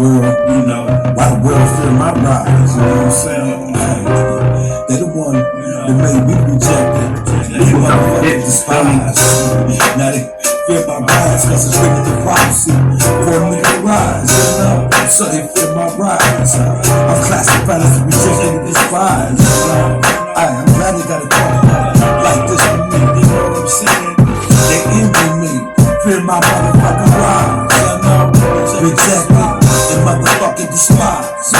world, why the world fear my rise, you know what I'm saying? They the one that made me rejected, me motherfucking despised. Now they fear my rise, cause it's written in prophecy for me to rise, so they fear my rise. I'm classified as rejected and despised. I'm glad they gotta talk about it like this with me, you know what I'm saying? They envy me, fear my motherfucking rise, rejected and motherfucking despised.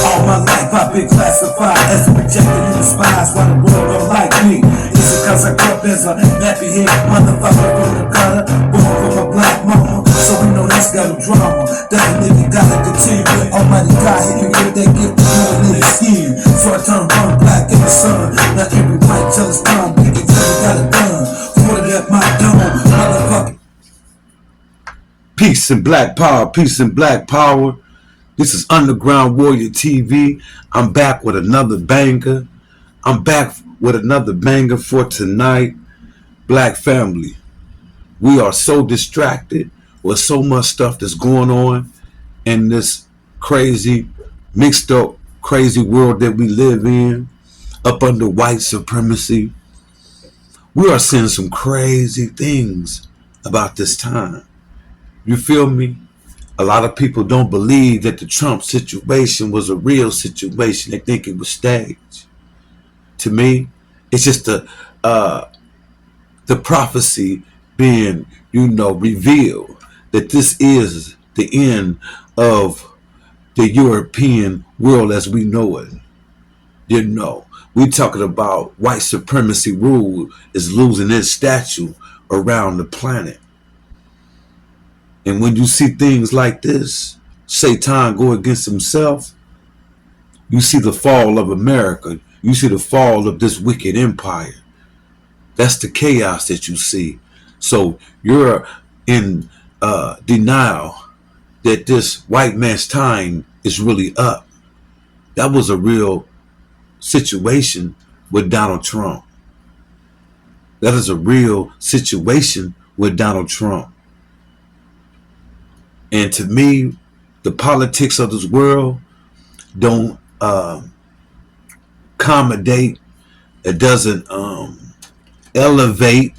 All my life I've been classified as a rejected and despised. Why the world don't like me? Is it cause I grew up as a nappy head motherfucker from the gutter, born from a black mama? So we know that's got a drama. That nigga gotta continue with Almighty God hit me with that gift of blood in his skin. So I turn one black in the sun. Not every white till it's time. Nigga got it done. Put it at my dome, motherfucker. Peace and black power, peace and black power. This is Underground Warrior TV. I'm back with another banger. I'm back with another banger for tonight. Black family, we are so distracted with so much stuff that's going on in this crazy, mixed up, crazy world that we live in, up under white supremacy. We are seeing some crazy things about this time. You feel me? A lot of people don't believe that the Trump situation was a real situation. They think it was staged. To me, it's just the prophecy being, revealed that this is the end of the European world as we know it. We talking about white supremacy rule is losing its stature around the planet. And when you see things like this, Satan go against himself, you see the fall of America. You see the fall of this wicked empire. That's the chaos that you see. So you're in denial that this white man's time is really up. That was a real situation with Donald Trump. That is a real situation with Donald Trump. And to me, the politics of this world don't accommodate, it doesn't elevate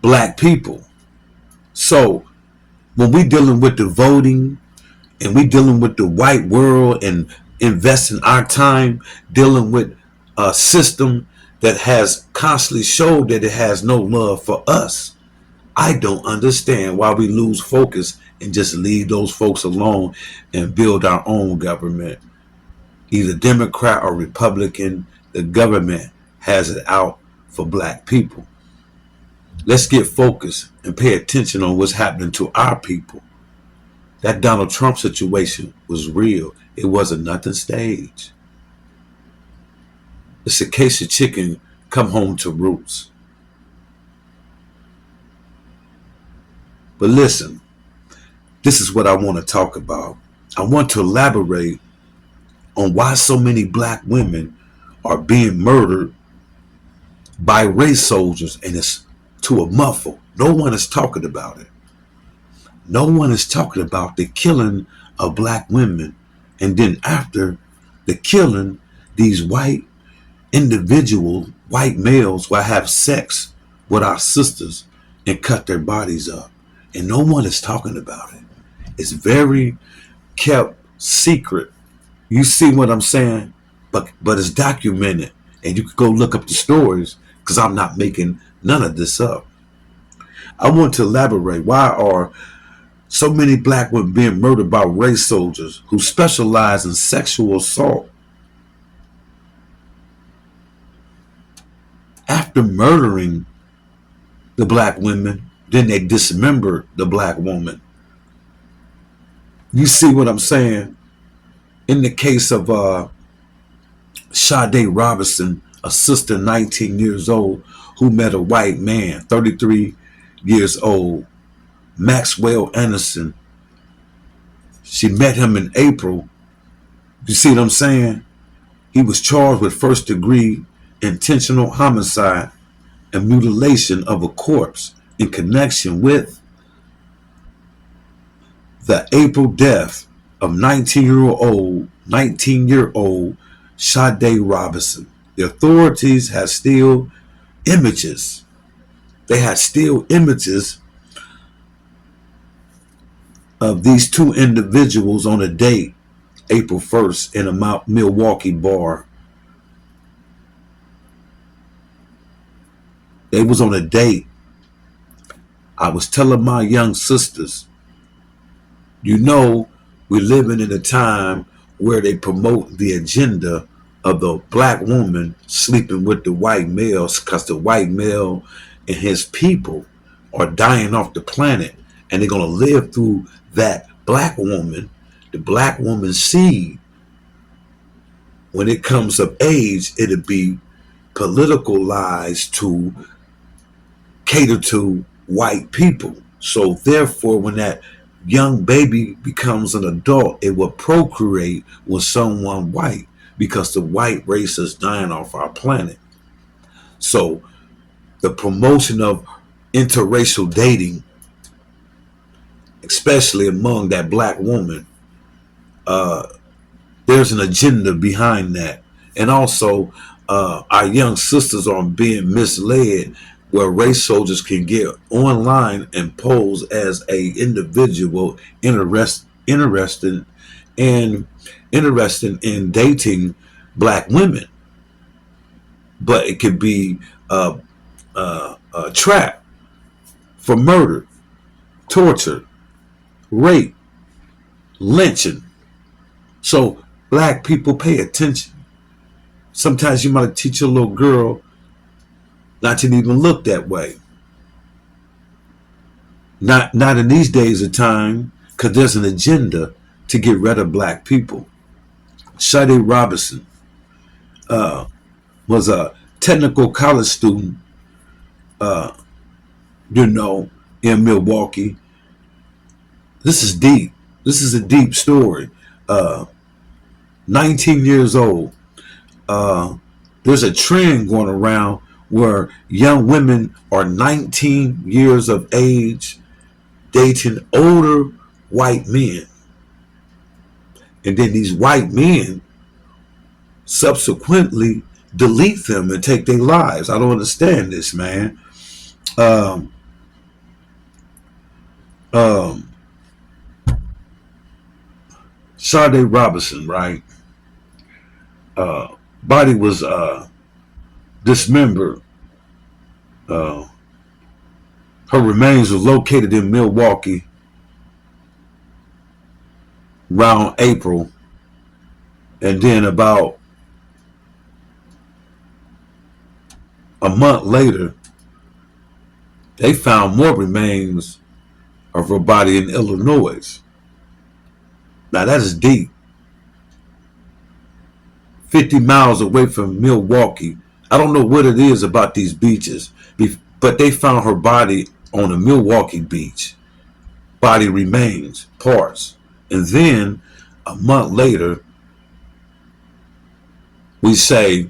black people. So when we dealing with the voting and we dealing with the white world and investing our time dealing with a system that has constantly showed that it has no love for us, I don't understand why we lose focus and just leave those folks alone and build our own government. Either Democrat or Republican, the government has it out for black people. Let's get focused and pay attention on what's happening to our people. That Donald Trump situation was real. It wasn't nothing staged. It's a case of chicken come home to roots. But listen, this is what I want to talk about. I want to elaborate on why so many black women are being murdered by race soldiers, and it's to a muffle. No one is talking about it. No one is talking about the killing of black women, and then after the killing, these white individual white males will have sex with our sisters and cut their bodies up. And no one is talking about it. It's very kept secret. You see what I'm saying? But it's documented. And you can go look up the stories because I'm not making none of this up. I want to elaborate. Why are so many black women being murdered by race soldiers who specialize in sexual assault? After murdering the black women, then they dismembered the black woman. You see what I'm saying? In the case of Sade Robinson, a sister 19 years old who met a white man, 33 years old, Maxwell Anderson. She met him in April. You see what I'm saying? He was charged with first degree intentional homicide and mutilation of a corpse in connection with the April death of 19-year-old Sade Robinson. The authorities had still images. They had still images of these two individuals on a date April 1st in a Milwaukee bar. They was on a date. I was telling my young sisters, you know, we're living in a time where they promote the agenda of the black woman sleeping with the white males because the white male and his people are dying off the planet, and they're going to live through that black woman, the black woman's seed. When it comes of age, it'll be political lies to cater to white people. So therefore, when that young baby becomes an adult, it will procreate with someone white because the white race is dying off our planet. So the promotion of interracial dating, especially among that black woman, there's an agenda behind that. And also, our young sisters are being misled where race soldiers can get online and pose as a individual and interested in dating black women, but it could be a trap for murder, torture, rape, lynching. So black people, pay attention. Sometimes you might teach a little girl not to even look that way. Not in these days of time, because there's an agenda to get rid of black people. Sade Robinson was a technical college student, uh, in Milwaukee. This is deep. This is a deep story. 19 years old. There's a trend going around where young women are 19 years of age dating older white men. And then these white men subsequently delete them and take their lives. I don't understand this, man. Um, um, Sade Robinson, right? Body was dismembered. Uh, Her remains were located in Milwaukee around April, and then about a month later, they found more remains of her body in Illinois. Now that is deep. 50 miles away from Milwaukee. I don't know what it is about these beaches, but they found her body on a Milwaukee beach. Body remains, parts. And then a month later, we say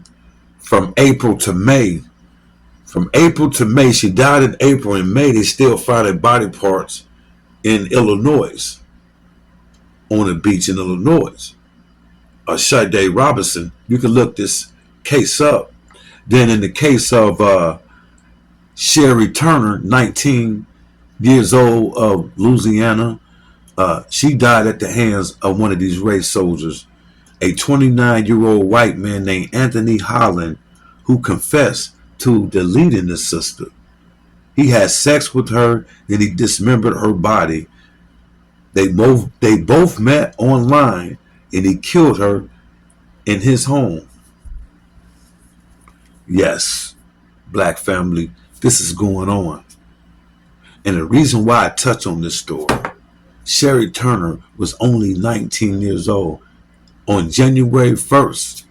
from April to May. From April to May, she died in April. In May, they still finding body parts in Illinois, on a beach in Illinois. Sade Robinson, you can look this case up. Then in the case of Sherry Turner, 19 years old of Louisiana, she died at the hands of one of these race soldiers, a 29-year-old white man named Anthony Holland, who confessed to deleting the sister. He had sex with her, then he dismembered her body. They both met online, and he killed her in his home. Yes, black family, this is going on. And the reason why I touch on this story, Sherry Turner was only 19 years old. On January 1st,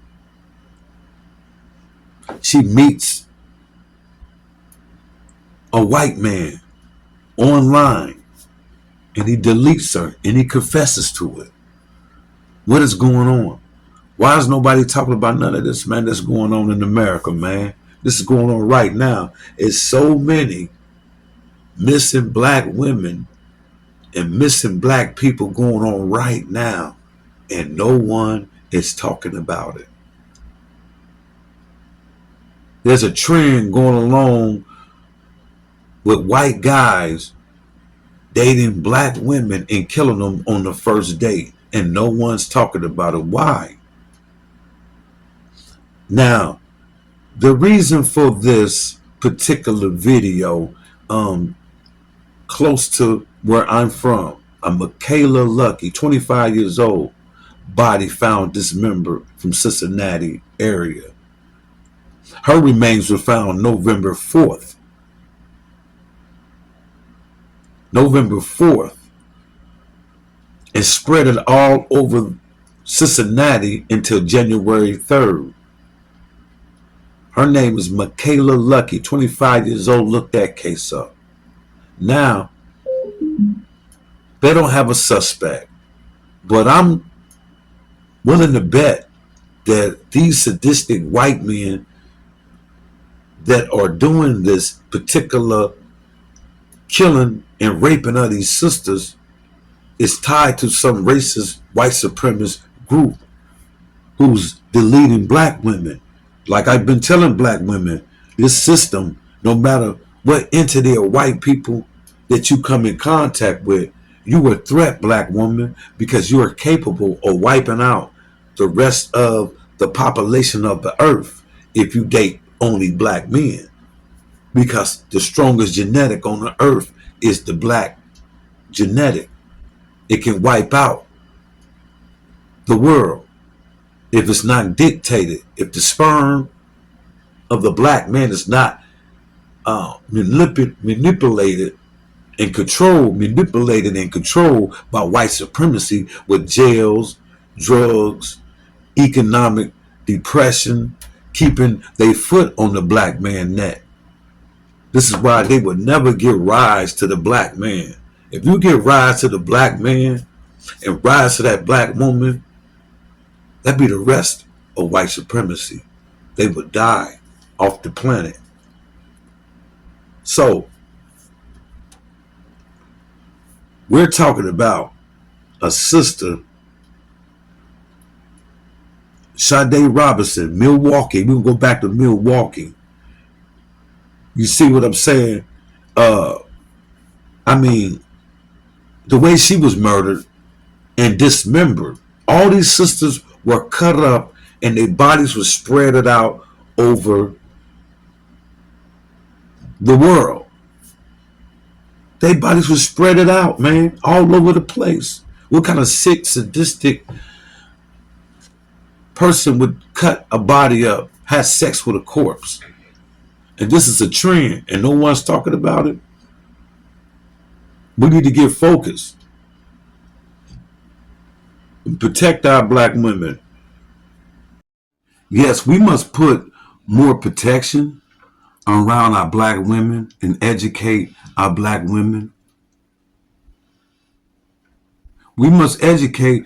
she meets a white man online, and he deletes her, and he confesses to it. What is going on? Why is nobody talking about none of this, man? That's going on in America, man. This is going on right now. It's so many missing black women and missing black people going on right now, and no one is talking about it. There's a trend going along with white guys dating black women and killing them on the first date, and no one's talking about it. Why? Now, the reason for this particular video, close to where I'm from, a Michaela Lucky, 25 years old, body found dismembered from Cincinnati area. Her remains were found November 4th. November 4th, and spread it all over Cincinnati until January 3rd. Her name is Michaela Lucky, 25 years old. Look that case up. Now, they don't have a suspect, but I'm willing to bet that these sadistic white men that are doing this particular killing and raping of these sisters is tied to some racist white supremacist group who's deleting black women. Like I've been telling black women, this system, no matter what entity or white people that you come in contact with, you a threat, black woman, because you are capable of wiping out the rest of the population of the earth if you date only black men. Because the strongest genetic on the earth is the black genetic. It can wipe out the world if it's not dictated. If the sperm of the black man is not manipulated and controlled by white supremacy with jails, drugs, economic depression, keeping their foot on the black man neck. This is why they would never give rise to the black man. If you give rise to the black man and rise to that black woman, that'd be the rest of white supremacy. They would die off the planet. So, we're talking about a sister, Sade Robinson, Milwaukee. We'll go back to Milwaukee. You see what I'm saying? I mean, the way she was murdered and dismembered. All these sisters were cut up and their bodies were spread out over the world. Their bodies were spread out, man, all over the place. What kind of sick, sadistic person would cut a body up, have sex with a corpse? And this is a trend, and no one's talking about it. We need to get focused and protect our black women. Yes, we must put more protection around our black women and educate our black women. We must educate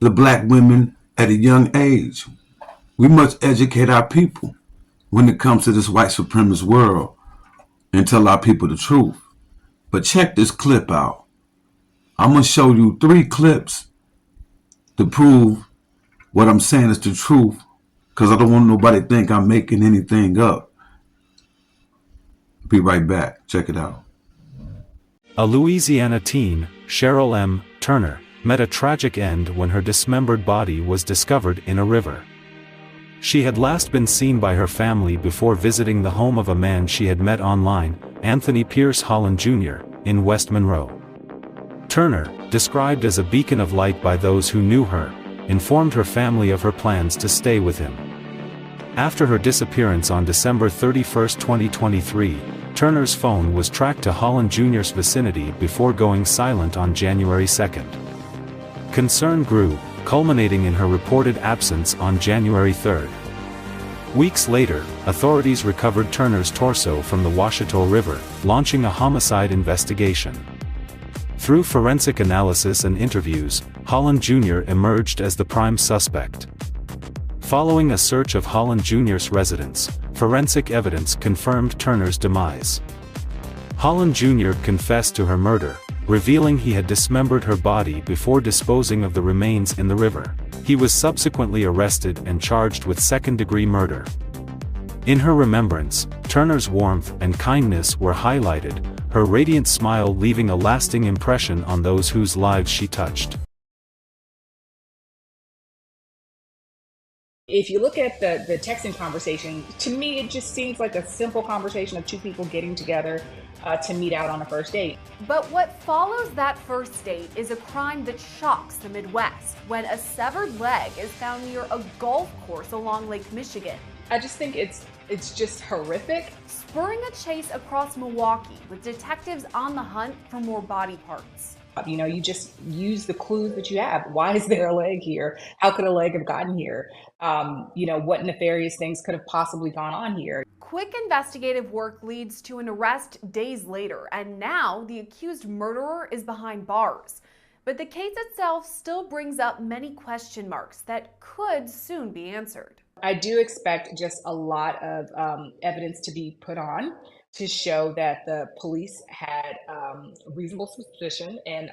the black women at a young age. We must educate our people when it comes to this white supremacist world and tell our people the truth. But check this clip out. I'm going to show you 3 clips to prove what I'm saying is the truth, because I don't want nobody to think I'm making anything up. Be right back. Check it out. A Louisiana teen, Cheryl M. Turner, met a tragic end when her dismembered body was discovered in a river. She had last been seen by her family before visiting the home of a man she had met online, Anthony Pierce Holland Jr., in West Monroe. Turner, described as a beacon of light by those who knew her, informed her family of her plans to stay with him. After her disappearance on December 31, 2023, Turner's phone was tracked to Holland Jr.'s vicinity before going silent on January 2nd. Concern grew, culminating in her reported absence on January 3rd. Weeks later, authorities recovered Turner's torso from the Washita River, launching a homicide investigation. Through forensic analysis and interviews, Holland Jr. emerged as the prime suspect. Following a search of Holland Jr.'s residence, forensic evidence confirmed Turner's demise. Holland Jr. confessed to her murder, revealing he had dismembered her body before disposing of the remains in the river. He was subsequently arrested and charged with second-degree murder. In her remembrance, Turner's warmth and kindness were highlighted, her radiant smile leaving a lasting impression on those whose lives she touched. If you look at the texting conversation, to me it just seems like a simple conversation of two people getting together to meet out on a first date. But what follows that first date is a crime that shocks the Midwest when a severed leg is found near a golf course along Lake Michigan. I just think it's just horrific. Spurring a chase across Milwaukee with detectives on the hunt for more body parts. You know, you just use the clues that you have. Why is there a leg here? How could a leg have gotten here? You know, what nefarious things could have possibly gone on here? Quick investigative work leads to an arrest days later, and now the accused murderer is behind bars. But the case itself still brings up many question marks that could soon be answered. I do expect just a lot of evidence to be put on to show that the police had reasonable suspicion and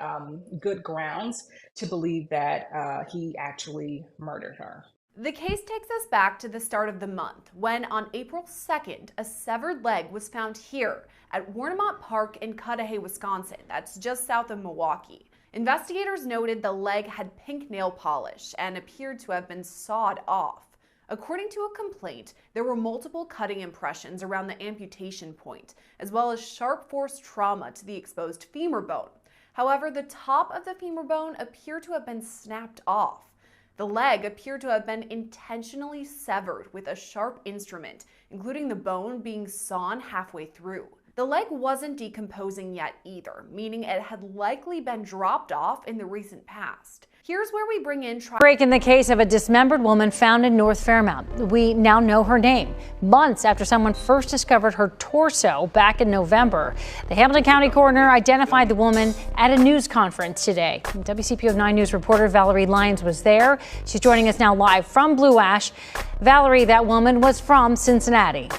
good grounds to believe that he actually murdered her. The case takes us back to the start of the month when on April 2nd, a severed leg was found here at Warnemont Park in Cudahy, Wisconsin. That's just south of Milwaukee. Investigators noted the leg had pink nail polish and appeared to have been sawed off. According to a complaint, there were multiple cutting impressions around the amputation point, as well as sharp force trauma to the exposed femur bone. However, the top of the femur bone appeared to have been snapped off. The leg appeared to have been intentionally severed with a sharp instrument, including the bone being sawn halfway through. The leg wasn't decomposing yet either, meaning it had likely been dropped off in the recent past. Here's where we bring in break in the case of a dismembered woman found in North Fairmount. We now know her name, months after someone first discovered her torso back in November. The Hamilton County coroner identified the woman at a news conference today. WCPO 9 News reporter Valerie Lyons was there. She's joining us now live from Blue Ash. Valerie, that woman was from Cincinnati.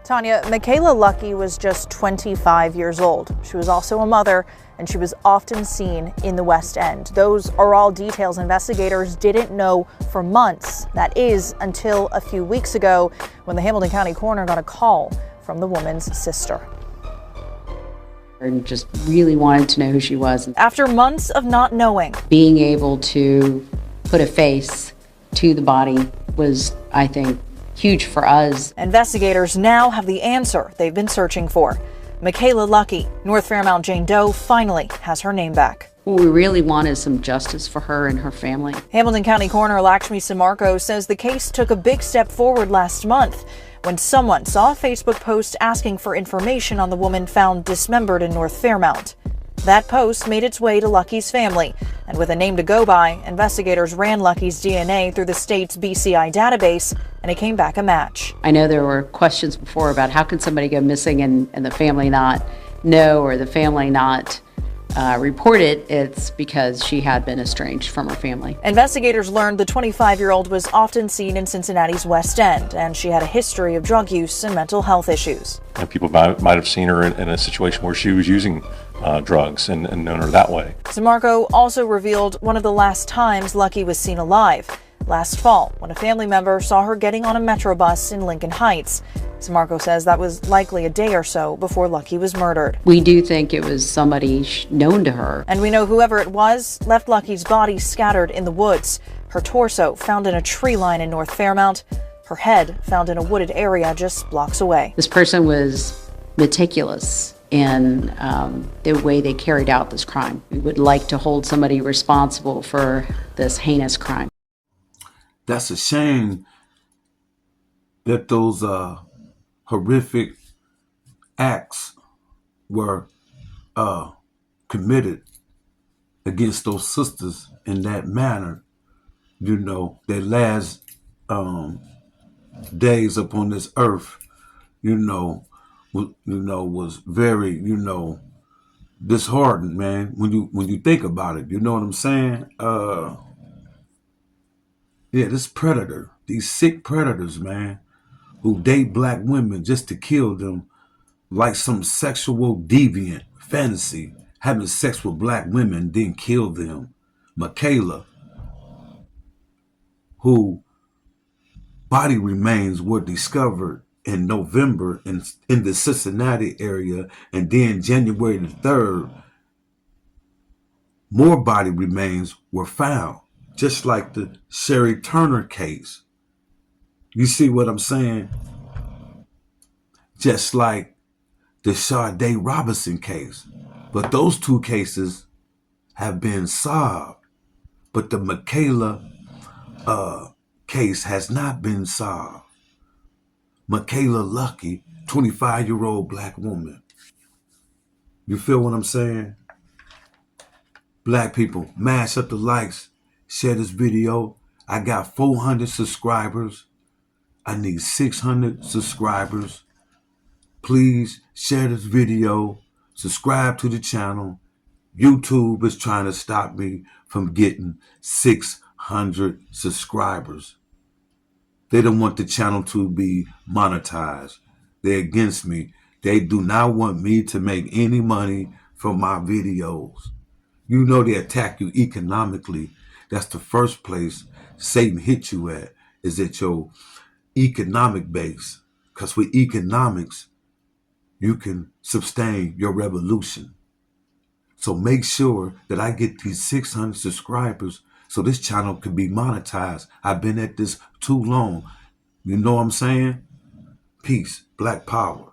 Tanya, Michaela Lucky was just 25 years old. She was also a mother, and she was often seen in the West End. Those are all details investigators didn't know for months. That is until a few weeks ago when the Hamilton County coroner got a call from the woman's sister. And just really wanted to know who she was. After months of not knowing, being able to put a face to the body was, I think, huge for us. Investigators now have the answer they've been searching for. Michaela Lucky, North Fairmount Jane Doe, finally has her name back. What we really want is some justice for her and her family. Hamilton County Coroner Lakshmi Samarko says the case took a big step forward last month when someone saw a Facebook post asking for information on the woman found dismembered in North Fairmount. That post made its way to Lucky's family, and with a name to go by, investigators ran Lucky's DNA through the state's BCI database, and it came back a match. I know there were questions before about how can somebody go missing and the family not know or the family not report it. It's because she had been estranged from her family. Investigators learned the 25-year-old was often seen in Cincinnati's West End, and she had a history of drug use and mental health issues. And people might have seen her in a situation where she was using drugs and known her that way. Samarko also revealed one of the last times Lucky was seen alive, last fall, when a family member saw her getting on a Metro bus in Lincoln Heights. Samarko says that was likely a day or so before Lucky was murdered. We do think it was somebody known to her. And we know whoever it was left Lucky's body scattered in the woods. Her torso found in a tree line in North Fairmount. Her head found in a wooded area just blocks away. This person was meticulous in the way they carried out this crime. We would like to hold somebody responsible for this heinous crime. That's a shame that those horrific acts were committed against those sisters in that manner. You know, their last days upon this earth, was very, disheartened, man, when you think about it. You know what I'm saying? Yeah, this predator, these sick predators, man, who date black women just to kill them, like some sexual deviant fantasy, having sex with black women, then kill them. Michaela, who body remains were discovered in November in the Cincinnati area, and then January the 3rd, more body remains were found, just like the Sherry Turner case. You see what I'm saying? Just like the Sade Robinson case. But those two cases have been solved. But the Michaela case has not been solved. Michaela Lucky, 25-year-old black woman. You feel what I'm saying? Black people, mash up the likes, share this video. I got 400 subscribers. I need 600 subscribers. Please share this video, subscribe to the channel. YouTube is trying to stop me from getting 600 subscribers. They don't want the channel to be monetized. They're against me. They do not want me to make any money from my videos. You know they attack you economically. That's the first place Satan hits you at, is at your economic base. Because with economics, you can sustain your revolution. So make sure that I get these 600 subscribers so this channel can be monetized. I've been at this too long. You know what I'm saying? Peace, black power.